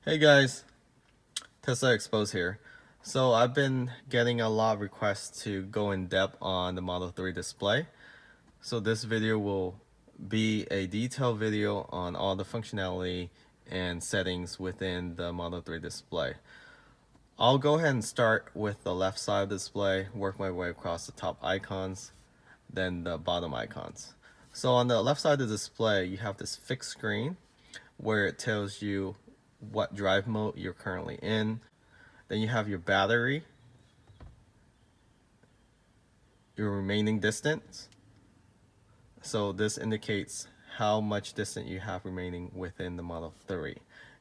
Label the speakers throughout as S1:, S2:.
S1: Hey guys, Tesla Exposed here. So I've been getting a lot of requests to go in depth on the Model 3 display. So this video will be a detailed video on all the functionality and settings within the Model 3 display. I'll go ahead and start with the left side of the display, work my way across the top icons, then the bottom icons. So on the left side of the display, you have this fixed screen where it tells you what drive mode you're currently in. Then you have your battery, your remaining distance. So this indicates how much distance you have remaining within the Model 3.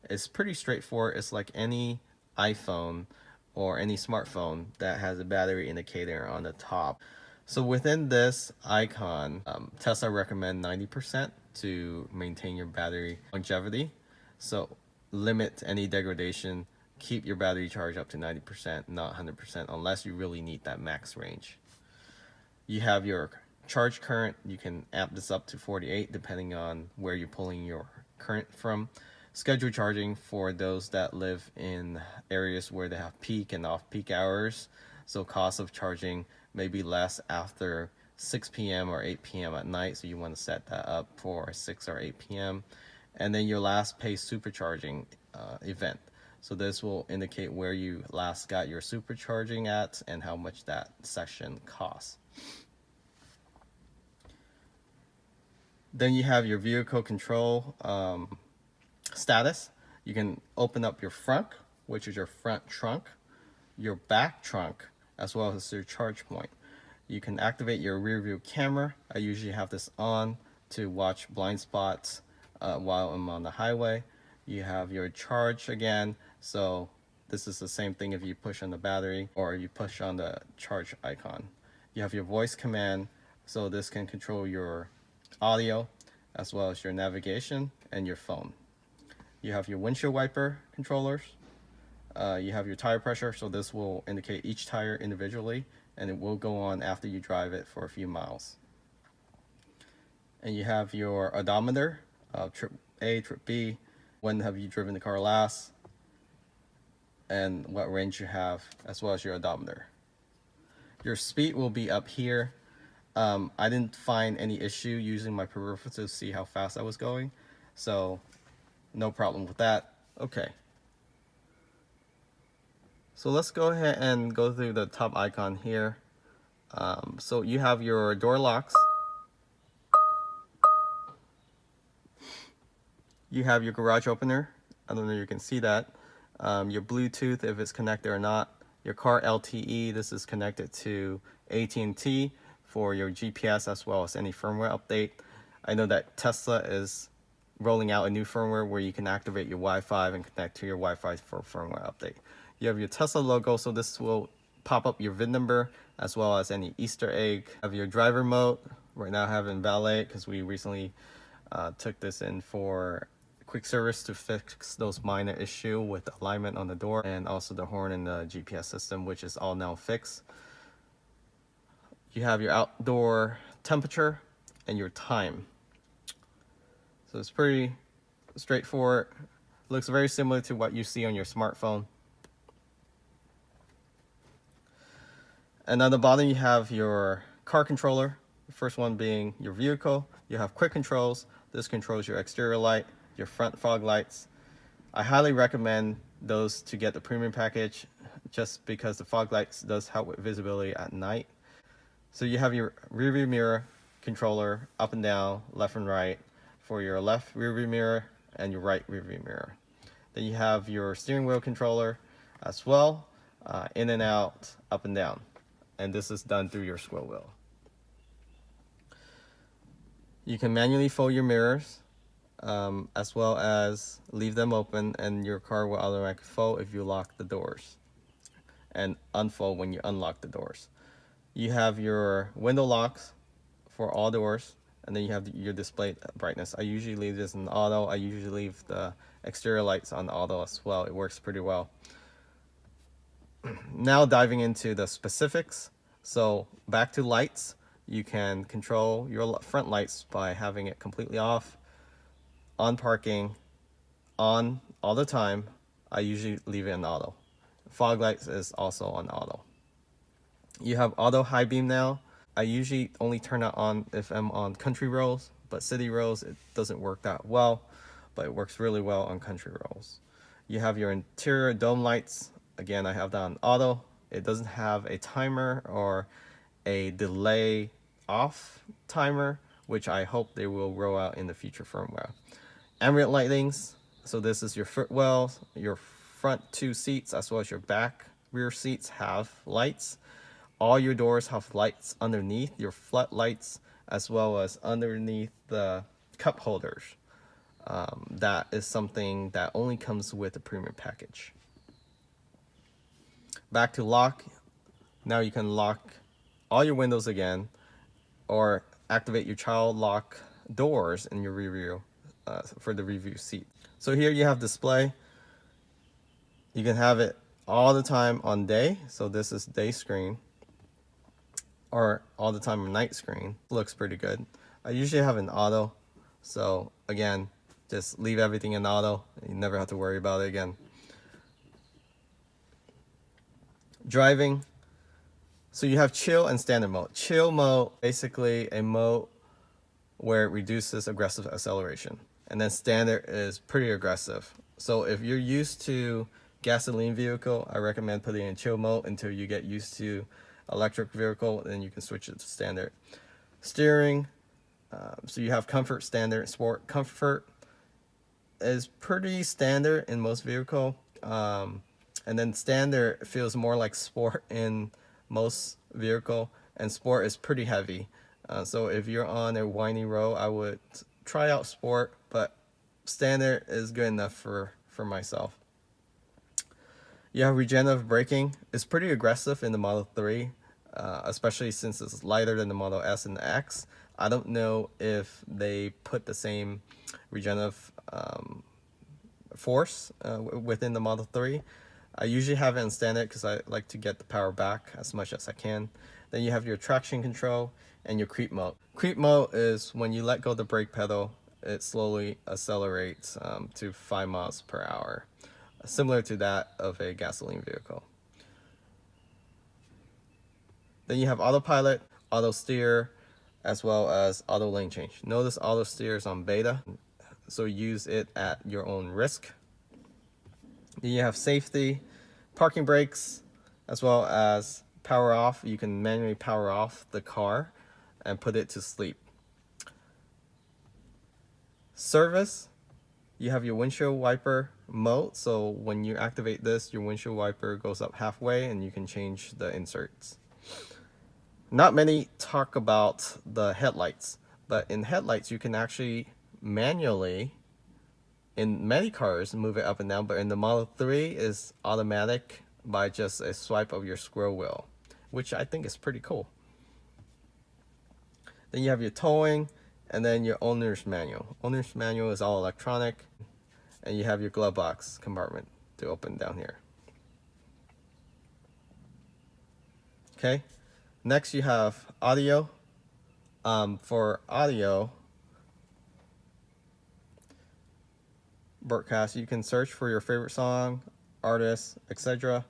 S1: It's pretty straightforward. It's like any iPhone or any smartphone that has a battery indicator on the top. So within this icon, Tesla recommend 90% to maintain your battery longevity. So limit any degradation, keep your battery charge up to 90%, not 100%, unless you really need that max range. You have your charge current. You can amp this up to 48 depending on where you're pulling your current from. Scheduled charging for those that live in areas where they have peak and off-peak hours. So cost of charging may be less after 6 p.m. or 8 p.m. at night, so you want to set that up for 6 or 8 p.m. And then your last pay supercharging event. So this will indicate where you last got your supercharging at and how much that session costs. Then you have your vehicle control status. You can open up your front, which is your front trunk, your back trunk, as well as your charge point. You can activate your rear view camera. I usually have this on to watch blind spots while I'm on the highway. You have your charge again. So this is the same thing if you push on the battery or you push on the charge icon. You have your voice command. So this can control your audio as well as your navigation and your phone. You have your windshield wiper controllers. You have your tire pressure, so this will indicate each tire individually, and it will go on after you drive it for a few miles. And you have your odometer, trip A, trip B, when have you driven the car last, and what range you have, as well as your odometer. Your speed will be up here. I didn't find any issue using my peripheral to see how fast I was going, so no problem with that. Okay. So let's go ahead and go through the top icon here. So you have your door locks. You have your garage opener. I don't know if you can see that. Your Bluetooth, if it's connected or not. Your car LTE, this is connected to AT&T for your GPS as well as any firmware update. I know that Tesla is rolling out a new firmware where you can activate your Wi-Fi and connect to your Wi-Fi for firmware update. You have your Tesla logo, so this will pop up your VIN number as well as any Easter egg. You have your driver mode. Right now I have in valet because we recently took this in for quick service to fix those minor issue with alignment on the door and also the horn and the GPS system, which is all now fixed. You have your outdoor temperature and your time. So it's pretty straightforward. Looks very similar to what you see on your smartphone. And on the bottom you have your car controller. The first one being your vehicle. You have quick controls. This controls your exterior light, your front fog lights. I highly recommend those to get the premium package just because the fog lights does help with visibility at night. So you have your rear view mirror controller up and down, left and right for your left rear view mirror and your right rear view mirror. Then you have your steering wheel controller as well, in and out, up and down. And this is done through your scroll wheel. You can manually fold your mirrors as well as leave them open, and your car will automatically fold if you lock the doors and unfold when you unlock the doors. You have your window locks for all doors, and then you have your display brightness. I usually leave this in auto. I usually leave the exterior lights on auto as well. It works pretty well. Now diving into the specifics. So back to lights, you can control your front lights by having it completely off, on parking, on all the time, I usually leave it in auto. Fog lights is also on auto. You have auto high beam now. I usually only turn it on if I'm on country roads, but city roads it doesn't work that well, but it works really well on country roads. You have your interior dome lights. Again, I have that on auto. It doesn't have a timer or a delay off timer, which I hope they will roll out in the future firmware. Ambient lightings. So this is your footwell, your front two seats, as well as your back rear seats have lights. All your doors have lights underneath your floodlights, as well as underneath the cup holders. That is something that only comes with the premium package. Back to lock. Now you can lock all your windows again, or activate your child lock doors in your rear view for the review seat. So here you have display. You can have it all the time on day. So this is day screen, or all the time on night screen. Looks pretty good. I usually have an auto. So again, just leave everything in auto. You never have to worry about it again. Driving. So you have chill and standard mode. Chill mode, basically a mode where it reduces aggressive acceleration. And then standard is pretty aggressive. So if you're used to gasoline vehicle, I recommend putting in chill mode until you get used to electric vehicle, then you can switch it to standard. Steering, so you have comfort, standard, sport. Comfort is pretty standard in most vehicle. And then standard feels more like sport in most vehicle, and sport is pretty heavy. So if you're on a windy road, I would try out sport, but standard is good enough for myself. You have regenerative braking. It's pretty aggressive in the Model 3, especially since it's lighter than the Model S and the X. I don't know if they put the same regenerative force within the Model 3. I usually have it in standard because I like to get the power back as much as I can. Then you have your traction control and your creep mode. Creep mode is when you let go of the brake pedal, it slowly accelerates to 5 miles per hour, similar to that of a gasoline vehicle. Then you have autopilot, auto steer, as well as auto lane change. Notice auto steer is on beta, so use it at your own risk. Then you have safety, parking brakes, as well as power off. You can manually power off the car and put it to sleep. Service, you have your windshield wiper mode. So when you activate this, your windshield wiper goes up halfway and you can change the inserts. Not many talk about the headlights, but in headlights you can actually manually, in many cars, move it up and down, but in the Model 3 is automatic by just a swipe of your squirrel wheel, which I think is pretty cool. Then you have your towing, and then your owner's manual. Owner's manual is all electronic, and you have your glove box compartment to open down here. Okay, next you have audio. For audio, broadcast, you can search for your favorite song, artist, etc.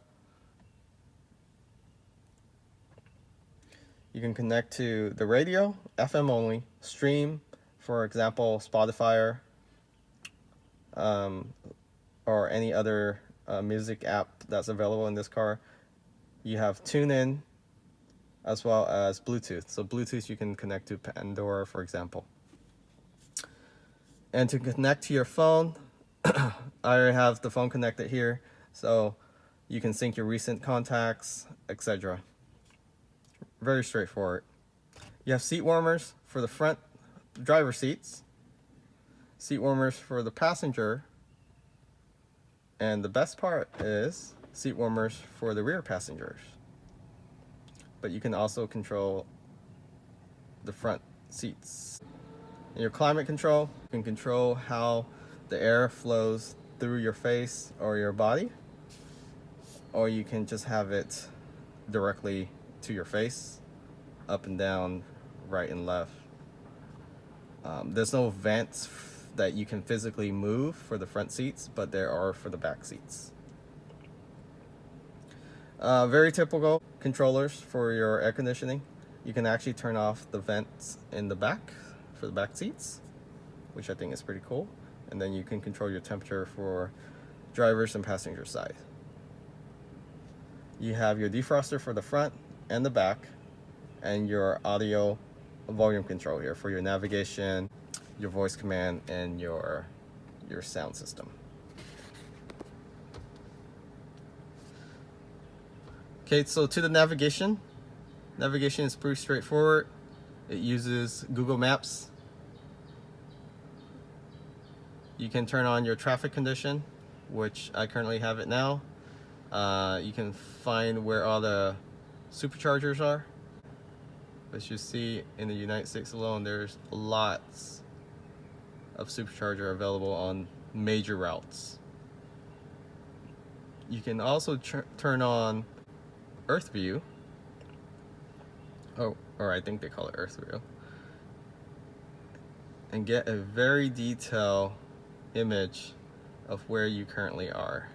S1: You can connect to the radio, FM only, stream, for example, Spotify, or any other music app that's available in this car. You have TuneIn, as well as Bluetooth. So Bluetooth you can connect to Pandora, for example. And to connect to your phone, I already have the phone connected here, so you can sync your recent contacts, etc. Very straightforward. You have seat warmers for the front driver seats, seat warmers for the passenger, and the best part is seat warmers for the rear passengers. But you can also control the front seats. In your climate control, you can control how the air flows through your face or your body, or you can just have it directly to your face, up and down, right and left. There's no vents that you can physically move for the front seats, but there are for the back seats. Very typical controllers for your air conditioning. You can actually turn off the vents in the back for the back seats, which I think is pretty cool. And then you can control your temperature for drivers and passenger side. You have your defroster for the front and the back, and your audio volume control here for your navigation, your voice command, and your sound system. Okay, so to the navigation. Navigation is pretty straightforward. It uses Google Maps. You can turn on your traffic condition, which I currently have it now. You can find where all the superchargers are. As you see, in the United States alone, there's lots of supercharger available on major routes. You can also turn on Earth View. Or I think they call it Earth View. And get a very detailed image of where you currently are.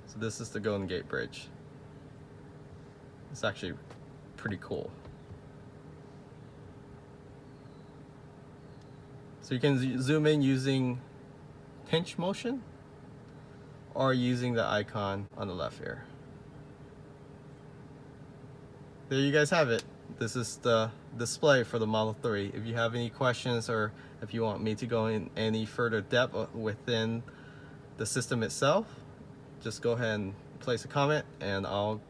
S1: So this is the Golden Gate Bridge. It's actually pretty cool. So you can zoom in using pinch motion or using the icon on the left here. There you guys have it. This is the display for the Model 3. If you have any questions or if you want me to go in any further depth within the system itself, just go ahead and place a comment and I'll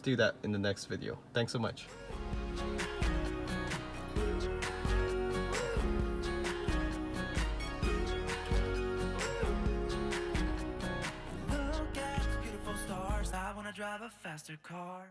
S1: do that in the next video. Thanks so much.
S2: Look at the beautiful stars. I wanna drive a faster car.